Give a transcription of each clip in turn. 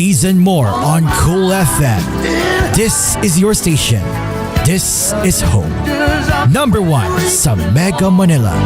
oldies and more on Cool FM. This is your station. This is home. Number 1 sa Mega Manila.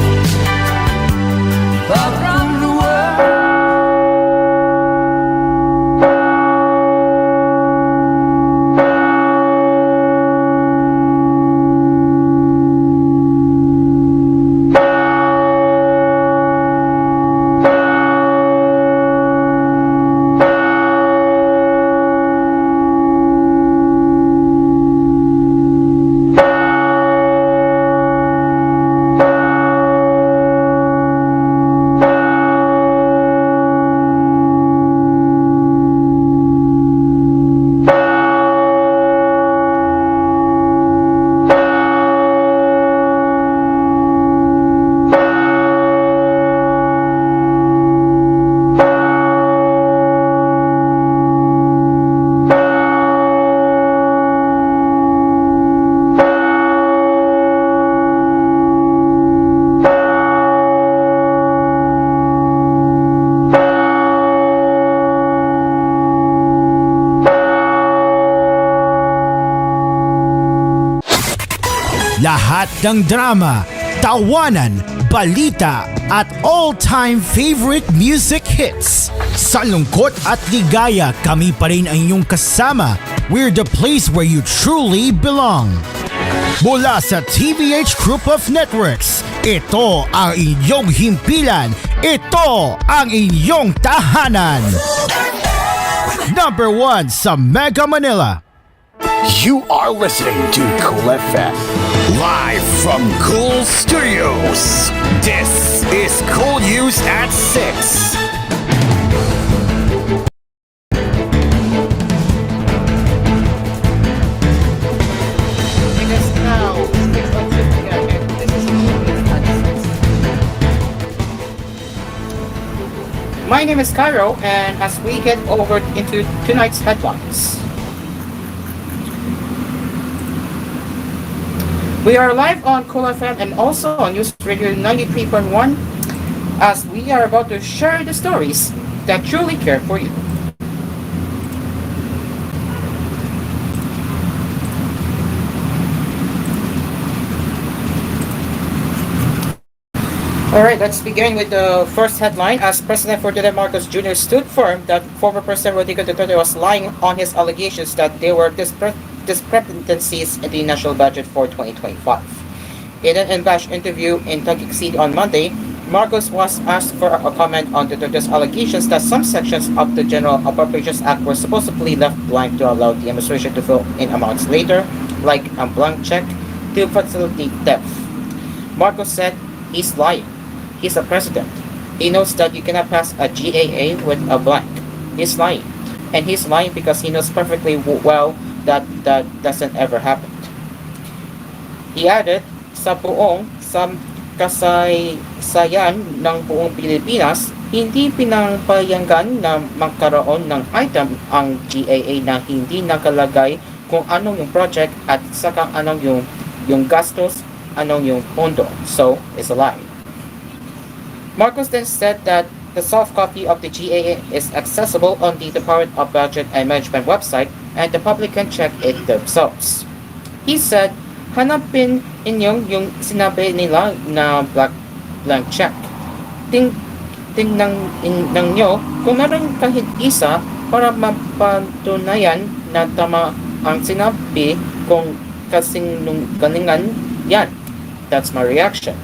Lahat ng drama, tawanan, balita at all-time favorite music hits. Sa lungkot at ligaya, kami pa rin ang inyong kasama. We're the place where you truly belong. Mula sa TVH Group of Networks, ito ang inyong himpilan. Ito ang inyong tahanan. Number 1 sa Mega Manila. You are listening to Cool FM, live from Cool Studios. This is koolNews at 6. My name is Cairo, and as we get over into tonight's headlines. We are live on Cool FM and also on News Radio 93.1 as we are about to share the stories that truly care for you. Alright, let's begin with the first headline. As President Ferdinand Marcos Jr. stood firm that former President Rodrigo Duterte was lying on his allegations that there were discrepancies in the national budget for 2025. In an unabashed interview in Taguig City on Monday, Marcos was asked for a comment on Duterte's allegations that some sections of the General Appropriations Act were supposedly left blank to allow the administration to fill in amounts later, like a blank check, to facilitate theft. Marcos said he's lying. He's a president. He knows that you cannot pass a GAA with a blank. He's lying. And he's lying because he knows perfectly well that doesn't ever happen. He added, sa buong kasaysayan ng buong Pilipinas, hindi pinapayagan na magkaroon ng item ang GAA na hindi nakalagay kung anong yung project at saka anong yung gastos, anong yung pondo. So, it's a lie. Marcos then said that the soft copy of the GAA is accessible on the Department of Budget and Management website and the public can check it themselves. He said, hanapin inyong yung sinabi nila na blank check. Tingnan nyo kung meron kahit isa para mapatunayan na tama ang sinabi kung kasinungalingan yan. That's my reaction.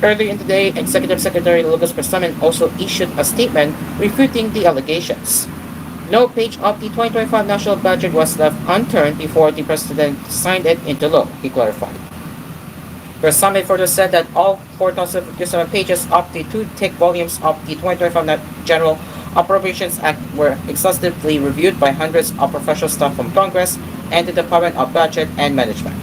Earlier in the day, Executive Secretary Lucas Persamin also issued a statement refuting the allegations. No page of the 2025 national budget was left unturned before the President signed it into law, he clarified. Persamin further said that all 4,057 pages of the two thick volumes of the 2025 General Appropriations Act were exhaustively reviewed by hundreds of professional staff from Congress and the Department of Budget and Management.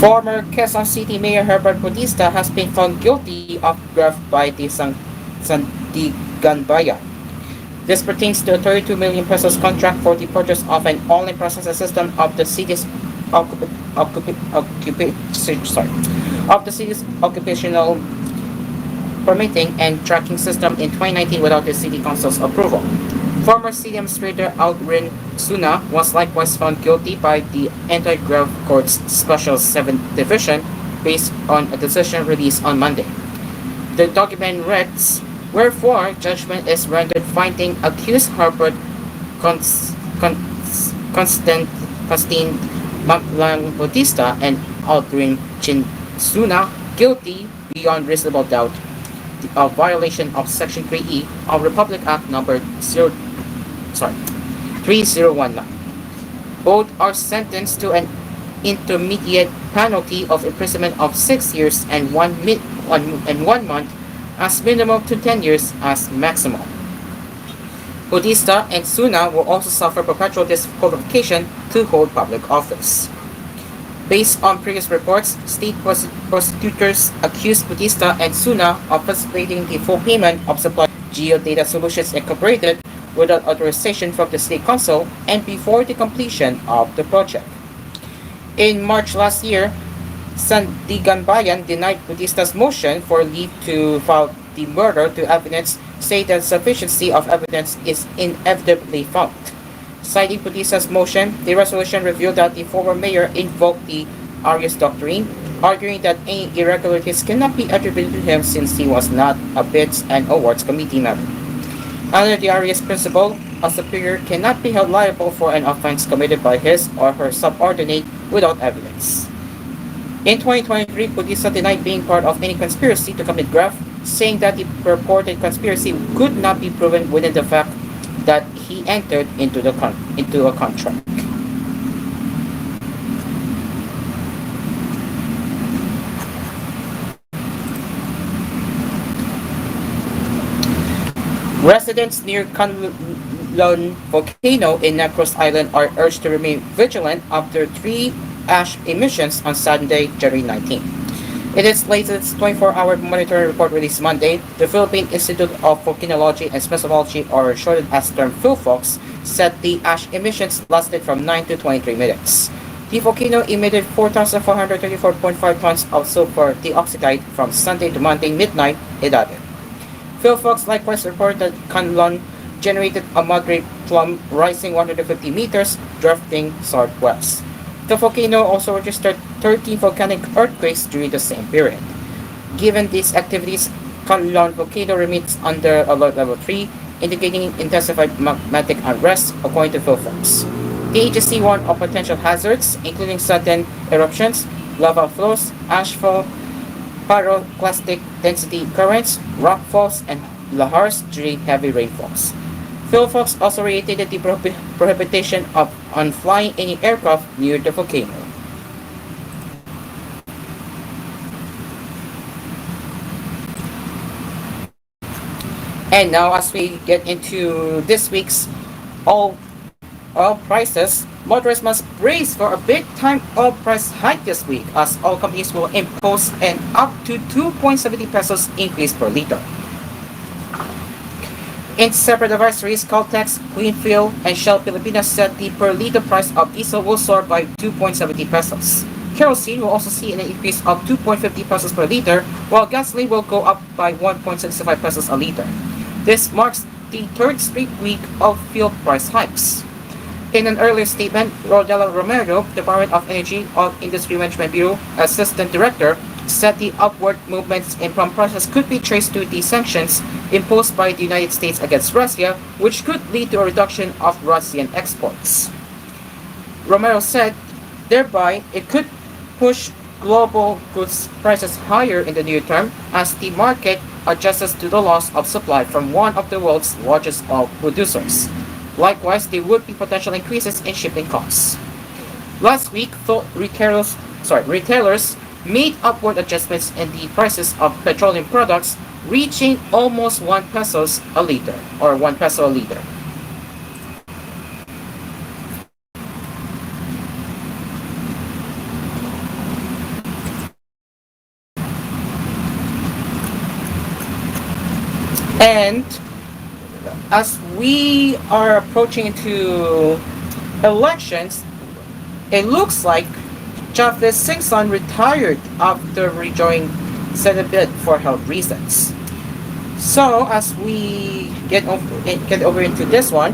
Former Quezon City Mayor Herbert Bautista has been found guilty of graft by the Sandiganbayan. This pertains to a 32 million pesos contract for the purchase of an online processing system of the city's of the city's occupational permitting and tracking system in 2019 without the city council's approval. Former city administrator Aldrin Suna was likewise found guilty by the Anti-Graft Court's Special 7th Division based on a decision released on Monday. The document reads, wherefore judgment is rendered finding accused Harvard Constantine Bautista and Aldrin Chinsuna guilty beyond reasonable doubt of violation of Section 3E of Republic Act number 3019. Both are sentenced to an intermediate penalty of imprisonment of 6 years and 1 month as minimum to 10 years as maximum. Bautista and Suna will also suffer perpetual disqualification to hold public office. Based on previous reports, state prosecutors accused Bautista and Suna of facilitating the full payment of supply Geodata Solutions Incorporated without authorization from the State Council and before the completion of the project. In March last year, Sandiganbayan denied Bautista's motion for leave to file the murder to evidence, saying that sufficiency of evidence is inevitably found. Citing Bautista's motion, the resolution revealed that the former mayor invoked the Arias Doctrine, arguing that any irregularities cannot be attributed to him since he was not a bids and awards committee member. Under the Arias principle, a superior cannot be held liable for an offense committed by his or her subordinate without evidence. In 2023, Bautista denied being part of any conspiracy to commit graft, saying that the purported conspiracy could not be proven within the fact that he entered into a contract. Residents near Canlon volcano in Negros Island are urged to remain vigilant after 3 ash emissions on Sunday, January 19. In its latest 24-hour monitoring report released Monday, the Philippine Institute of Volcanology and Seismology, or shortened as term PhilVox, said the ash emissions lasted from 9 to 23 minutes. The volcano emitted 4,434.5 tons of sulfur dioxide from Sunday to Monday midnight, it added. PhilVox likewise reported that Canlon generated a moderate plumb rising 150 meters, drifting southwest. The volcano also registered 13 volcanic earthquakes during the same period. Given these activities, Canlon volcano remains under alert level 3, indicating intensified magmatic unrest, according to PhilVox. The agency warned of potential hazards, including sudden eruptions, lava flows, ashfall, pyroclastic density currents, rockfalls, and lahars during heavy rainfalls. PhilVox also reiterated the prohibition on flying any aircraft near the volcano. And now, as we get into this week's oil prices, motorists must brace for a big-time oil price hike this week as oil companies will impose an up to 2.70 pesos increase per liter. In separate advisories, Caltex, Greenfield, and Shell Pilipinas said the per liter price of diesel will soar by 2.70 pesos. Kerosene will also see an increase of 2.50 pesos per liter, while gasoline will go up by 1.65 pesos a liter. This marks the third straight week of fuel price hikes. In an earlier statement, Rodela Romero, Department of Energy Oil Industry Management Bureau Assistant Director, said the upward movements in pump prices could be traced to the sanctions imposed by the United States against Russia, which could lead to a reduction of Russian exports. Romero said, thereby, it could push global goods prices higher in the near term as the market adjusts to the loss of supply from one of the world's largest oil producers. Likewise, there would be potential increases in shipping costs. Last week, retailers made upward adjustments in the prices of petroleum products, reaching almost 1 pesos a liter, or 1 peso a liter. And as we are approaching into elections, it looks like Jeff's Singson retired after rejoining Senate bid for health reasons. So as we get over into this one,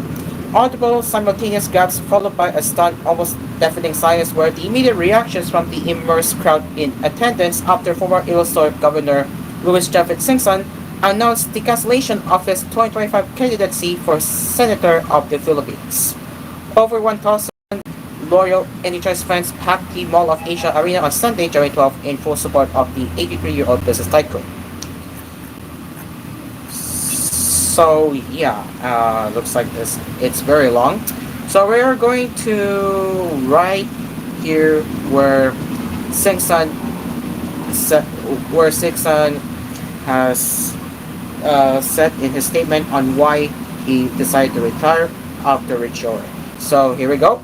audible simultaneous gaps followed by a stunned, almost deafening silence were the immediate reactions from the immersed crowd in attendance after former Illinois Governor Louis Jeffrey Singson announced the cancellation of his 2025 candidacy for Senator of the Philippines. Over 1,000 loyal NHS fans packed the Mall of Asia Arena on Sunday, January 12, in full support of the 83-year-old business tycoon. So yeah, looks like it's very long. So we are going to right here where Singson has said in his statement on why he decided to retire after retiring. So here we go.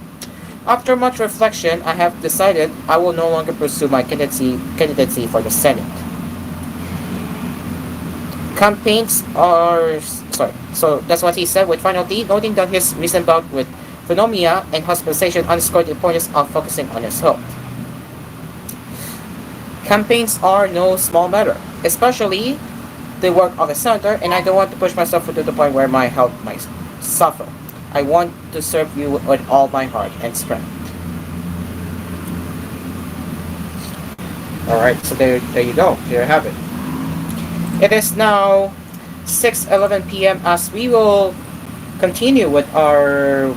After much reflection, I have decided I will no longer pursue my candidacy for the Senate. Campaigns are so that's what he said with final D, noting that his recent bout with pneumonia and hospitalization underscored the importance of focusing on his health. Campaigns are no small matter, especially the work of a senator, and I don't want to push myself to the point where my health might suffer. I want to serve you with all my heart and strength. Alright, so there you go. There you have it. It is now 6:11 p.m. as we will continue with our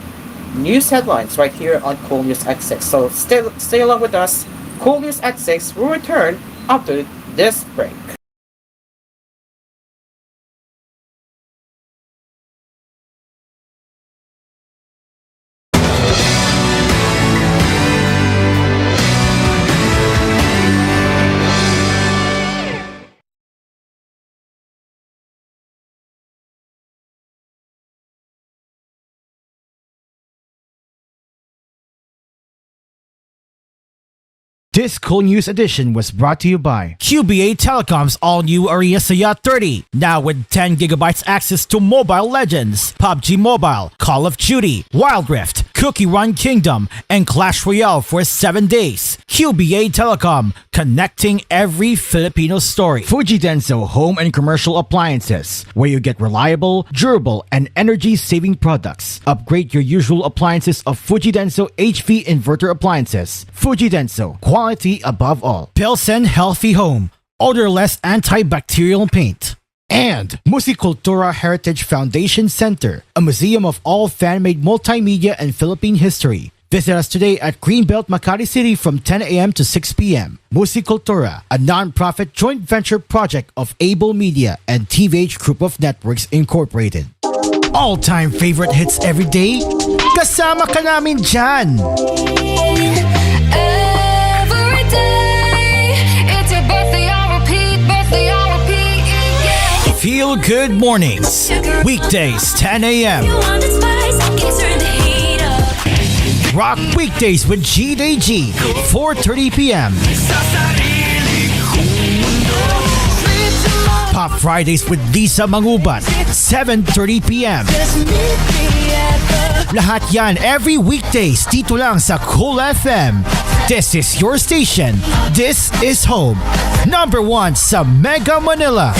news headlines right here on koolNews at 6. So stay along with us. koolNews at 6 will return after this break. This koolNews edition was brought to you by QBA Telecom's all-new Aria Saya 30. Now with 10 gigabytes access to Mobile Legends, PUBG Mobile, Call of Duty, Wild Rift, Cookie Run Kingdom, and Clash Royale for 7 days. QBA Telecom, connecting every Filipino story. Fuji Denso Home and Commercial Appliances, where you get reliable, durable, and energy-saving products. Upgrade your usual appliances of Fuji Denso HV inverter appliances. Fuji Denso, quality above all. Pilsen Healthy Home, odorless antibacterial paint. And Musicultura Heritage Foundation Center, a museum of all fan-made multimedia and Philippine history. Visit us today at Greenbelt, Makati City from 10 a.m. to 6 p.m. Musicultura, a non-profit joint venture project of Able Media and TVH Group of Networks Incorporated. All-time favorite hits every day? Kasama ka namin dyan! Every day, it's your birthday, I'll repeat, yeah. Feel Good Mornings, weekdays 10 a.m. You want the spice, can you turn the heat up? Rock weekdays with G-Day-G, 4:30 p.m. Pop Fridays with Lisa Mangubat, 7:30 p.m. Lahat yan every weekdays dito lang sa Cool FM. This is your station. This is home. Number 1 sa Mega Manila.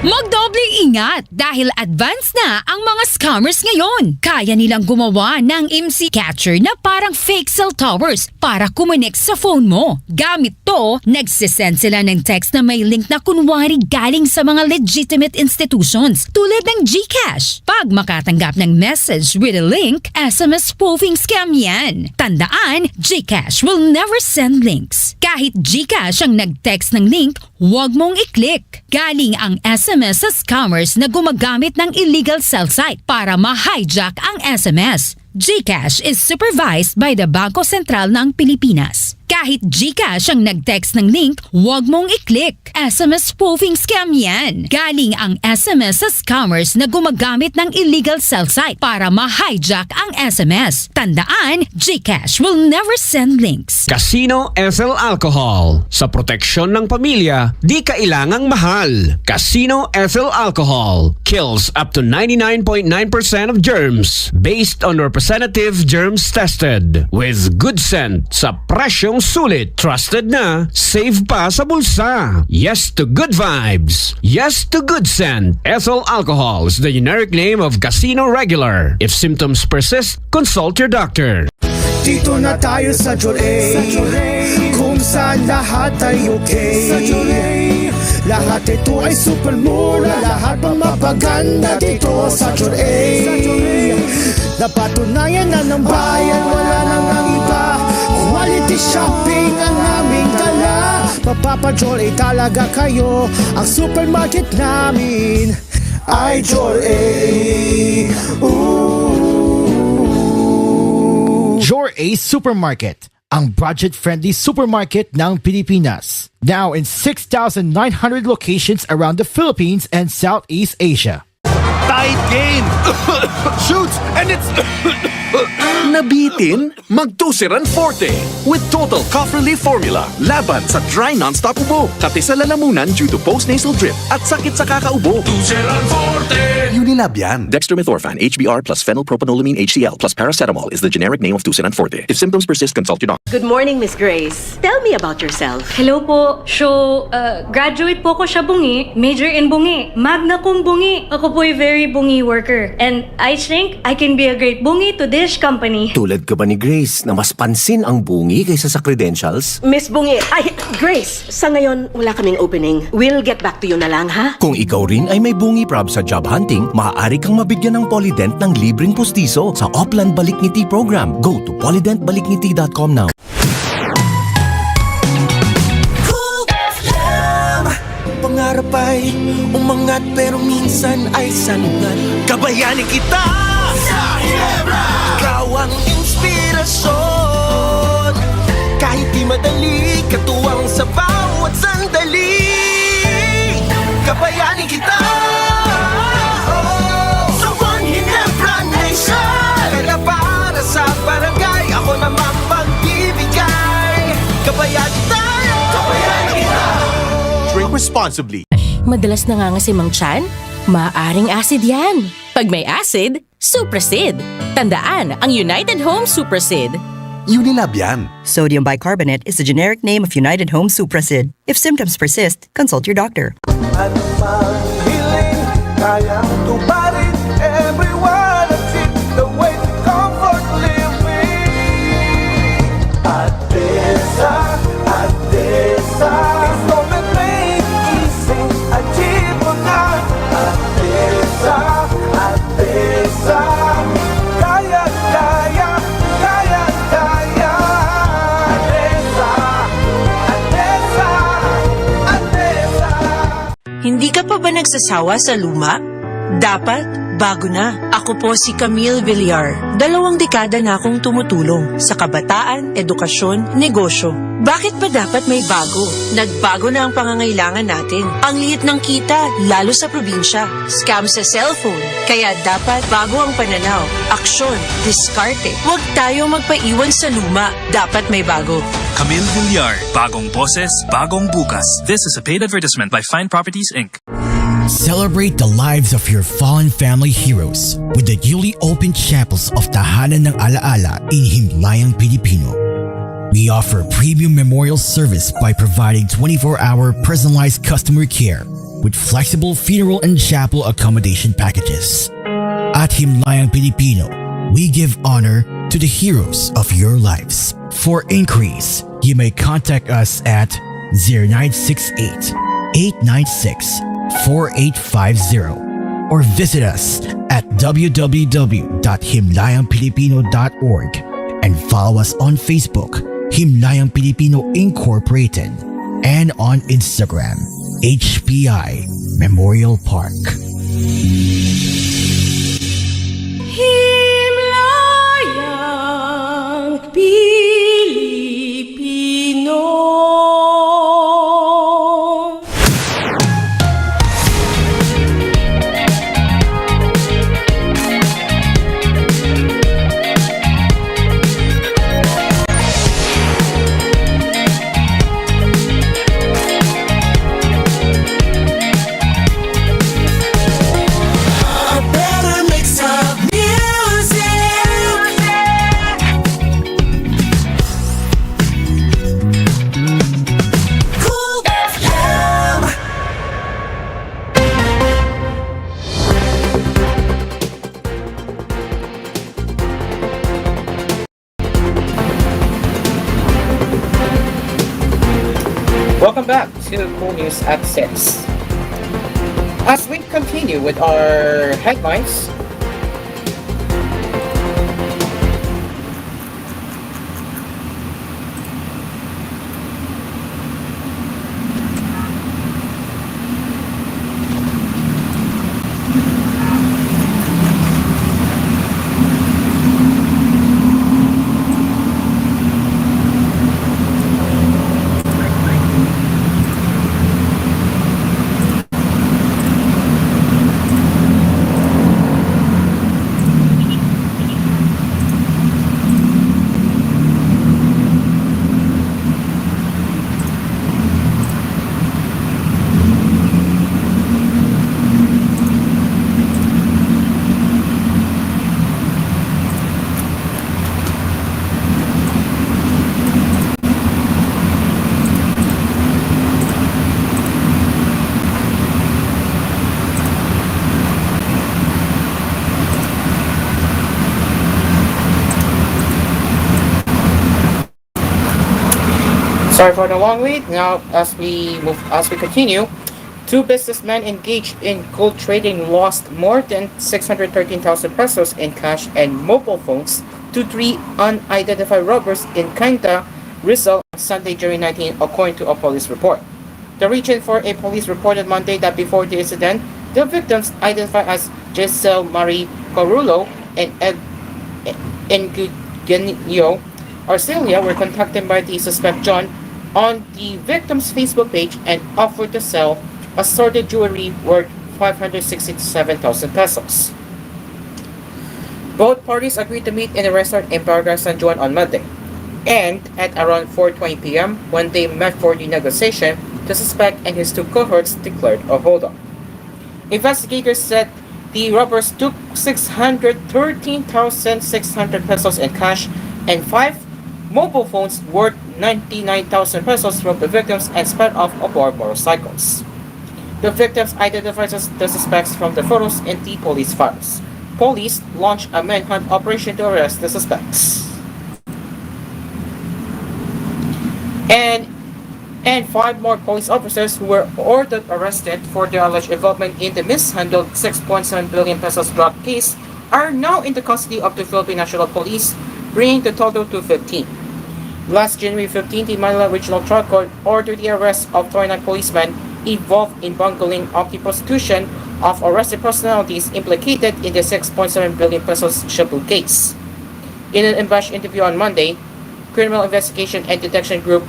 Magdobling ingat dahil advanced na ang mga scammers ngayon. Kaya nilang gumawa ng IMSI catcher na parang fake cell towers para kumonek sa phone mo. Gamit to, nagsisend sila ng text na may link na kunwari galing sa mga legitimate institutions tulad ng GCash. Pag makatanggap ng message with a link, SMS spoofing scam yan. Tandaan, GCash will never send links. Kahit GCash ang nag-text ng link, huwag mong i-click. Galing ang SMS sa scammers na gumagamit ng illegal cell site para ma-hijack ang SMS. GCash is supervised by the Bangko Sentral ng Pilipinas. Kahit GCash ang nag-text ng link, huwag mong i-click. SMS spoofing scam yan. Galing ang SMS sa scammers na gumagamit ng illegal cell site para ma-hijack ang SMS. Tandaan, GCash will never send links. Casino Ethyl Alcohol. Sa proteksyon ng pamilya, di kailangang mahal. Casino Ethyl Alcohol kills up to 99.9% of germs based on representative germs tested with good scent sa presyong sulit. Trusted na, save pa sa bulsa. Yes to good vibes. Yes to good scent. Ethyl Alcohol is the generic name of Casino Regular. If symptoms persist, consult your doctor. Dito na tayo sa Joray, kung saan lahat ay okay. Sa Joray, lahat ito ay super mura, lahat pang mapaganda dito sa Joray. Napatunayan na ng bayan, wala nang ang iba. Quality shopping ang aming dala. Mapapa-Joray talaga kayo, ang supermarket namin ay Joray. Joray Supermarket, ang budget-friendly supermarket ng Pilipinas. Now in 6,900 locations around the Philippines and Southeast Asia. Tight game! Shoots! And it's... Nabitin? Mag-Tusiran Forte with Total Cough Relief Formula. Laban sa dry non-stop ubo, kati sa lalamunan due to post-nasal drip at sakit sa kakaubo. Tusiran Forte! Unilab yan. Dextromethorphan, HBr plus phenylpropanolamine HCl plus paracetamol is the generic name of Tusiran Forte. If symptoms persist, consult your doctor. Good morning, Miss Grace. Tell me about yourself. Hello po. So, graduate po ko sa bungi, major in bungi, magna cum bungi. Ako po ay very bungi worker. And I think I can be a great bungi to this company. Tulad ka ba ni Grace na mas pansin ang bungi kaysa sa credentials? Miss Bungi, Grace, sa ngayon wala kaming opening. We'll get back to you na lang, ha? Kung ikaw rin ay may bungi prob sa job hunting, maaari kang mabigyan ng Polydent ng libreng pustiso sa Oplan Balikngiti program. Go to polydentbalikngiti.com now. Pangarap ay umangat pero minsan ay sanungat. Kabayani kita sa Ginebra. Ikaw ang inspirasyon. Kahit di madali, katuwang sa bawat sandali. Kabayani kita, sa One Ginebra Nation. Kaya para sa barangay, ako naman magbibigay. Kabayani tayo, kabayani kita. Drink responsibly. Madalas nangangasim ang tiyan? Maaring acid yan. Pag may acid, Suprasid. Tandaan ang United Home Suprasid. Unilab yan. Sodium bicarbonate is the generic name of United Home Suprasid. If symptoms persist, consult your doctor. At maghiling, kayang tuparin. Everyone achieve the way to comfort living. Adesa, it's gonna make easy. Achieve mo na. Adesa, kaya. Hindi ka pa ba nagsasawa sa luma? Dapat bago na. Ako po si Camille Villar. 2 dekada na akong tumutulong sa kabataan, edukasyon, negosyo. Bakit ba dapat may bago? Nagbago na ang pangangailangan natin. Ang liit ng kita, lalo sa probinsya. Scam sa cellphone. Kaya dapat bago ang pananaw. Aksyon, diskarte. Huwag tayo magpaiwan sa luma. Dapat may bago. Camille Villar. Bagong boses, bagong bukas. This is a paid advertisement by Fine Properties, Inc. Celebrate the lives of your fallen family heroes with the newly opened chapels of Tahanan ng Alaala in Himlayang Pilipino. We offer premium memorial service by providing 24-hour personalized customer care with flexible funeral and chapel accommodation packages. At Himlayang Pilipino, we give honor to the heroes of your lives. For inquiries, you may contact us at 0968 896 4850 or visit us at www.himlayangpilipino.org and follow us on Facebook, Himlayang Pilipino Incorporated, and on Instagram, HPI Memorial Park. Himlayang Pilipino. Welcome back to koolNews at 6. As we continue with our headlines, sorry for the long wait. Now, as we continue, two businessmen engaged in gold trading lost more than 613,000 pesos in cash and mobile phones to three unidentified robbers in Cainta, Rizal, on Sunday, January 19, according to a police report. The Region 4A police reported Monday that before the incident, the victims, identified as Giselle Marie Corulo and Ed Engugenio Arcelia, were contacted by the suspect John on the victim's Facebook page and offered to sell assorted jewelry worth 567,000 pesos. Both parties agreed to meet in a restaurant in Barangay San Juan on Monday, and at around 4:20 p.m., when they met for the negotiation, the suspect and his two cohorts declared a holdup. Investigators said the robbers took 613,600 pesos in cash and 5 mobile phones worth 99,000 pesos from the victims and sped off aboard motorcycles. The victims identified as the suspects from the photos in the police files. Police launched a manhunt operation to arrest the suspects. And 5 more police officers who were ordered arrested for their alleged involvement in the mishandled 6.7 billion pesos drug case are now in the custody of the Philippine National Police, bringing the total to 15. Last January 15, the Manila Regional Trial Court ordered the arrest of 29 policemen involved in bungling of the prosecution of arrested personalities implicated in the 6.7 billion pesos Shabu case. In an embassy interview on Monday, Criminal Investigation and Detection Group,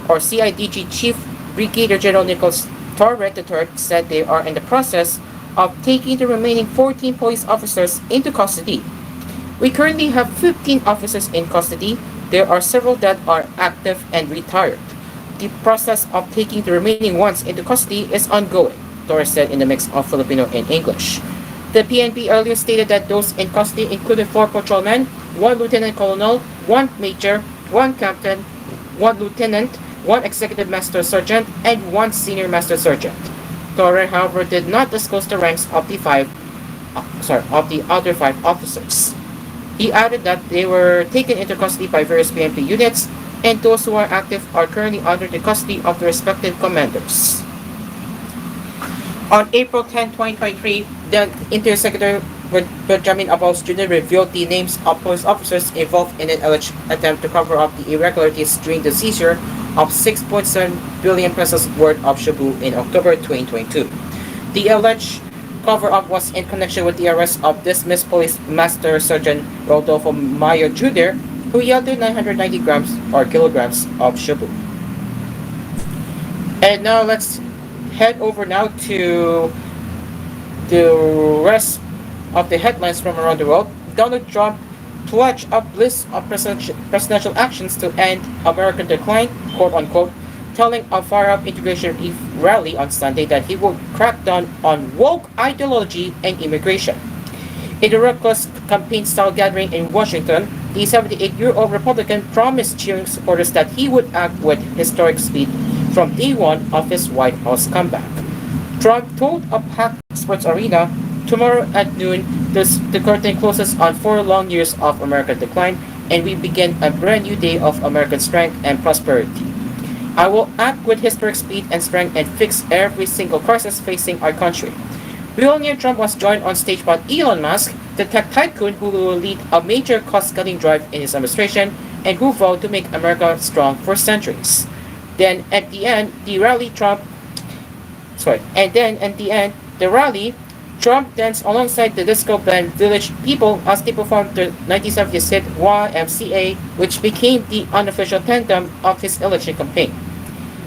or CIDG Chief Brigadier General Nicholas Torre III said they are in the process of taking the remaining 14 police officers into custody. We currently have 15 officers in custody. There are several that are active and retired. The process of taking the remaining ones into custody is ongoing, Torres said in a mix of Filipino and English. The PNP earlier stated that those in custody included 4 patrolmen, 1 lieutenant colonel, 1 major, 1 captain, 1 lieutenant, 1 executive master sergeant, and 1 senior master sergeant. Torres, however, did not disclose the ranks of the other 5 officers. He added that they were taken into custody by various PNP units, and those who are active are currently under the custody of the respective commanders. On April 10, 2023, the Interior Secretary Benjamin Abalos Jr. revealed the names of police officers involved in an alleged attempt to cover up the irregularities during the seizure of 6.7 billion pesos worth of Shabu in October 2022. The alleged cover-up was in connection with the arrest of dismissed Police Master Sergeant Rodolfo Mayo Jr., who yielded 990 grams or kilograms of Shabu. And now let's head over now to the rest of the headlines from around the world. Donald Trump pledged a list of presidential actions to end American decline, quote-unquote, telling a fire-up integration rally on Sunday that he will crack down on woke ideology and immigration. In a reckless campaign-style gathering in Washington, the 78-year-old Republican promised cheering supporters that he would act with historic speed from day one of his White House comeback. Trump told a packed sports arena, "Tomorrow at noon, the curtain closes on 4 long years of American decline, and we begin a brand new day of American strength and prosperity. I will act with historic speed and strength and fix every single crisis facing our country. Melania Trump was joined on stage by Elon Musk, the tech tycoon who will lead a major cost-cutting drive in his administration and who vowed to make America strong for centuries. Then at the end, the rally, Trump danced alongside the disco band Village People as they performed the 1970s hit YMCA, which became the unofficial anthem of his election campaign.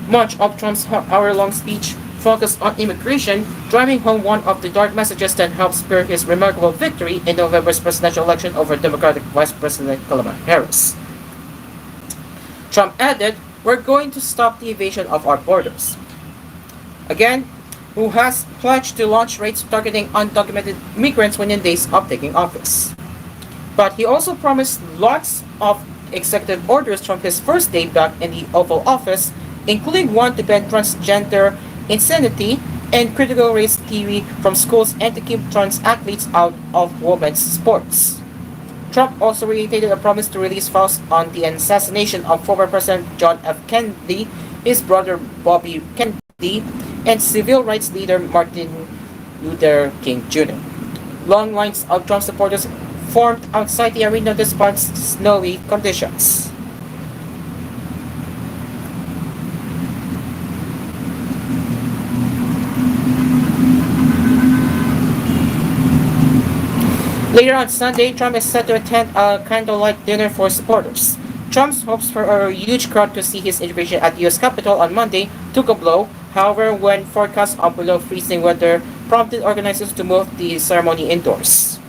Much of Trump's hour-long speech focused on immigration, driving home one of the dark messages that helped spur his remarkable victory in November's presidential election over Democratic Vice President Kamala Harris. Trump added, "We're going to stop the invasion of our borders." Again, who has pledged to launch raids targeting undocumented immigrants within days of taking office. But he also promised lots of executive orders from his first day back in the Oval Office, including one to ban transgender insanity and critical race theory from schools and to keep trans athletes out of women's sports. Trump also reiterated a promise to release files on the assassination of former President John F. Kennedy, his brother Bobby Kennedy, and civil rights leader Martin Luther King Jr. Long lines of Trump supporters formed outside the arena despite snowy conditions. Later on Sunday, Trump is set to attend a candlelight dinner for supporters. Trump's hopes for a huge crowd to see his inauguration at the U.S. Capitol on Monday took a blow. However, when forecasts of below freezing weather prompted organizers to move the ceremony indoors.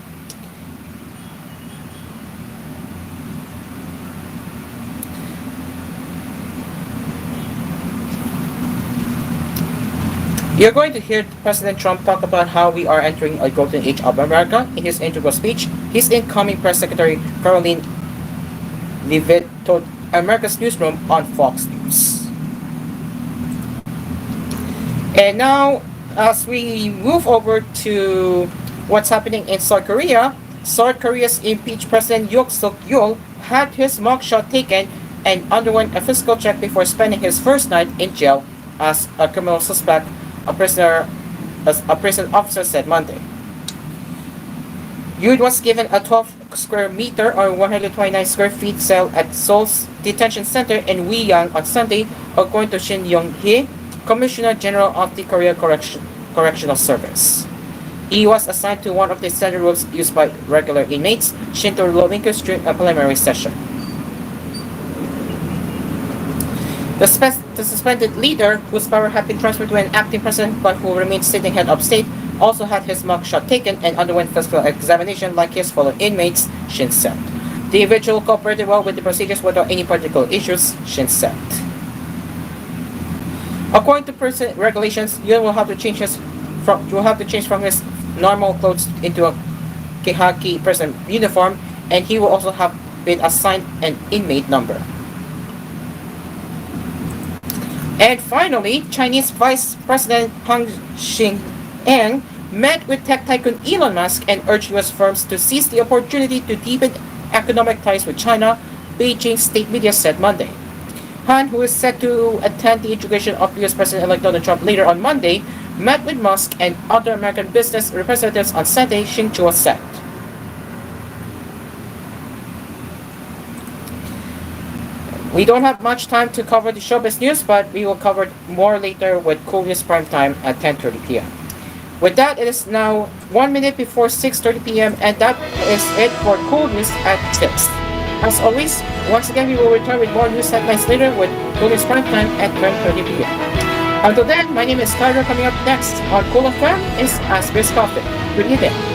You're going to hear President Trump talk about how we are entering a golden age of America in his inaugural speech. His incoming press secretary, Caroline Leavitt, told America's Newsroom on Fox News. And now, as we move over to what's happening in South Korea, South Korea's impeached President Yoon Suk Yeol had his mugshot taken and underwent a physical check before spending his first night in jail as a criminal suspect, a prison officer said Monday. Yoon was given a 12 square meter or 129 square feet cell at Seoul's detention center in Uiyang on Sunday, according to Shin Yong-hee, Commissioner General of the Korea Correctional Service. He was assigned to one of the standard rooms used by regular inmates, Shinto Lowinkus, during a preliminary session. The suspended leader, whose power had been transferred to an acting president but who remained sitting head of state, also had his mugshot taken and underwent physical examination like his fellow inmates, Shin said. The individual cooperated well with the procedures without any particular issues, Shin said. According to prison regulations, Yoon will have to change from his normal clothes into a khaki prison uniform, and he will also have been assigned an inmate number. And finally, Chinese Vice President Peng Shin-eng met with tech tycoon Elon Musk and urged U.S. firms to seize the opportunity to deepen economic ties with China, Beijing state media said Monday. Han, who is set to attend the inauguration of U.S. President-elect Donald Trump later on Monday, met with Musk and other American business representatives on Sunday, Xinhua said. We don't have much time to cover the showbiz news, but we will cover it more later with koolNews Prime Time at 10:30 p.m. With that, it is now 1 minute before 6:30 p.m. and that is it for koolNews at 6. As always, once again, we will return with more news headlines later with koolNews Prime Time at 10:30 p.m. Until then, my name is Tyler. Coming up next on Cool FM is Asper's Coffee. Good evening.